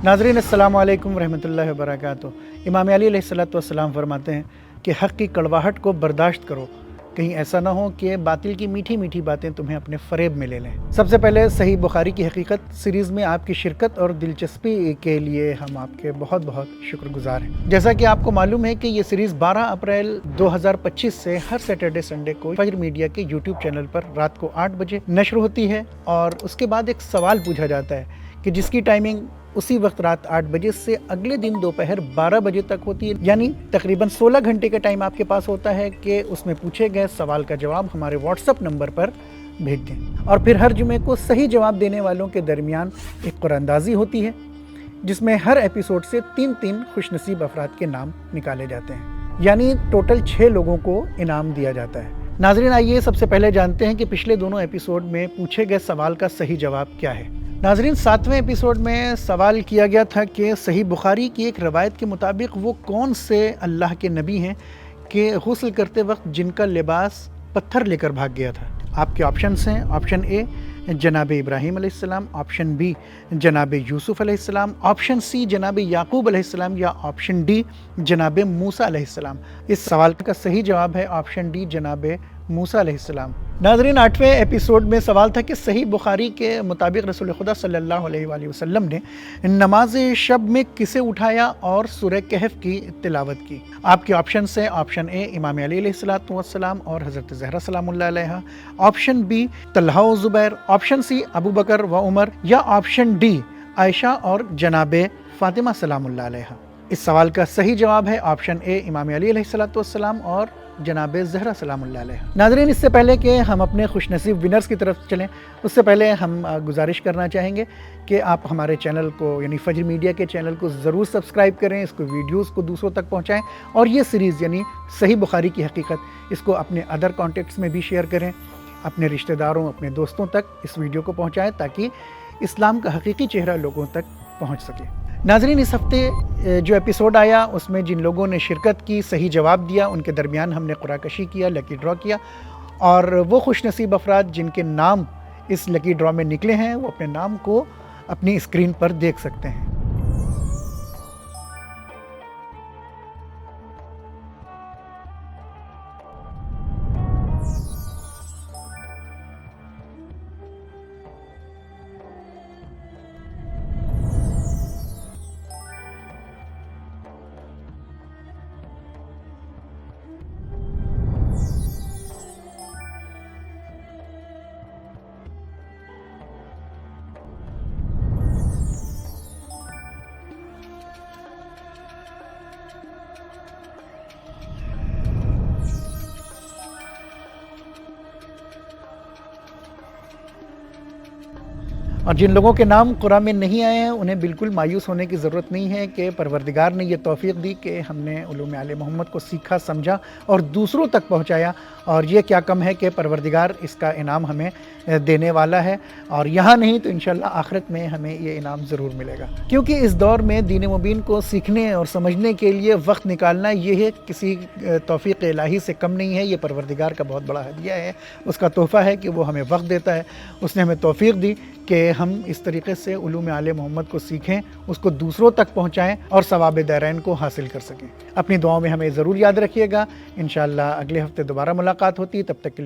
नाज़रीन अस्सलाम वालेकुम रहमतुल्लाहि व बरकातुहू। इमाम अली अलैहिस्सलातु वस्सलाम फरमाते हैं कि हक़ की कड़वाहट को बर्दाश्त करो, कहीं ऐसा ना हो कि बातिल की मीठी मीठी बातें तुम्हें अपने फ़रेब में ले लें। सबसे पहले सही बुखारी की हकीकत सीरीज़ में आपकी शिरकत और दिलचस्पी के लिए हम आपके बहुत बहुत शुक्रगुज़ार हैं। जैसा कि आपको मालूम है कि ये सीरीज़ 12 अप्रैल 2025 से हर सैटरडे संडे को फजर मीडिया के यूट्यूब चैनल पर रात को 8 बजे नश्र होती है और उसके बाद एक सवाल पूछा जाता है कि जिसकी टाइमिंग उसी वक्त रात 8 बजे से अगले दिन दोपहर 12 बजे तक होती है, यानी तकरीबन 16 घंटे का टाइम आपके पास होता है कि उसमें पूछे गए सवाल का जवाब हमारे व्हाट्सएप नंबर पर भेज दें। और फिर हर जुमे को सही जवाब देने वालों के दरमियान एक कुरानंदाज़ी होती है जिसमें हर एपिसोड से 3 खुशनसीब अफराद के नाम निकाले जाते हैं, यानी टोटल 6 लोगों को इनाम दिया जाता है। नाज़रीन, आइए सबसे पहले जानते हैं कि पिछले दोनों एपिसोड में पूछे गए सवाल का सही जवाब क्या है। नाज़रीन, 7वें एपिसोड में सवाल किया गया था कि सही बुखारी की एक रवायत के मुताबिक वो कौन से अल्लाह के नबी हैं कि गुस्ल करते वक्त जिनका लिबास पत्थर लेकर भाग गया था। आपके ऑप्शंस हैं, ऑप्शन ए जनाब इब्राहीम अलैहिस्सलाम, ऑप्शन बी जनाब यूसुफ अलैहिस्सलाम, ऑप्शन सी जनाब याकूब अलैहिस्सलाम या ऑप्शन डी जनाब मूसा अलैहिस्सलाम। इस सवाल का सही जवाब है ऑप्शन डी जनाब मूसा अलैहिस्सलाम। नाज़रीन, 8वें एपिसोड में सवाल था कि सही बुखारी के मुताबिक रसूल खुदा सल्लल्लाहु अलैहि वसल्लम ने नमाज शब में किसे उठाया और सूरह कहफ की तिलावत की। आपके ऑप्शन से ऑप्शन ए इमाम अली अलैहिस्सलातु वस्सलाम और हज़रत ज़हरा सलामुल्लाह अलैहा, ऑप्शन बी तल्हा व ज़ुबैर, ऑप्शन सी अबू बकर व उमर या ऑप्शन डी आयशा और जनाब फ़ातिमा सलामुल्लाह अलैहा। इस सवाल का सही जवाब है ऑप्शन ए इमाम अली अलैहिस्सलातु वस्सलाम और जनाब ज़हरा सलामुल्लाह अलैहा। नाज़रीन, इससे पहले कि हम अपने खुशनसीब विनर्स की तरफ चलें, उससे पहले हम गुजारिश करना चाहेंगे कि आप हमारे चैनल को यानी फजर मीडिया के चैनल को ज़रूर सब्सक्राइब करें, इसको वीडियोस को दूसरों तक पहुंचाएं और ये सीरीज़ यानी सही बुखारी की हकीकत इसको अपने अदर कॉन्टेक्ट्स में भी शेयर करें, अपने रिश्तेदारों अपने दोस्तों तक इस वीडियो को पहुँचाएँ ताकि इस्लाम का हकीकी चेहरा लोगों तक पहुँच सके। नाज़रीन, इस हफ्ते जो एपिसोड आया उसमें जिन लोगों ने शिरकत की, सही जवाब दिया, उनके दरमियान हमने कुराकशी किया, लकी ड्रॉ किया और वो खुशनसीब अफराद जिनके नाम इस लकी ड्रॉ में निकले हैं वो अपने नाम को अपनी स्क्रीन पर देख सकते हैं। और जिन लोगों के नाम कुरान में नहीं आए हैं उन्हें बिल्कुल मायूस होने की ज़रूरत नहीं है कि परवरदिगार ने ये तौफ़ीक़ दी कि हमने उलूम आले मोहम्मद को सीखा, समझा और दूसरों तक पहुंचाया और ये क्या कम है कि परवरदिगार इसका इनाम हमें देने वाला है और यहाँ नहीं तो इंशाअल्लाह आखिरत में हमें ये इनाम ज़रूर मिलेगा। क्योंकि इस दौर में दीन मुबीन को सीखने और समझने के लिए वक्त निकालना ये है किसी तौफ़ीक़ इलाही से कम नहीं है, ये परवरदिगार का बहुत बड़ा हदिया है, उसका तोहफ़ा है कि वो हमें वक्त देता है। उसने हमें तौफ़ीक़ दी कि हम इस तरीके से उलूम आले मोहम्मद को सीखें, उसको दूसरों तक पहुँचाएँ और सवाब दारैन को हासिल कर सकें। अपनी दुआओं में हमें ज़रूर याद रखिएगा। इंशाअल्लाह अगले हफ्ते दोबारा मुलाकात होती है, तब तक के लिए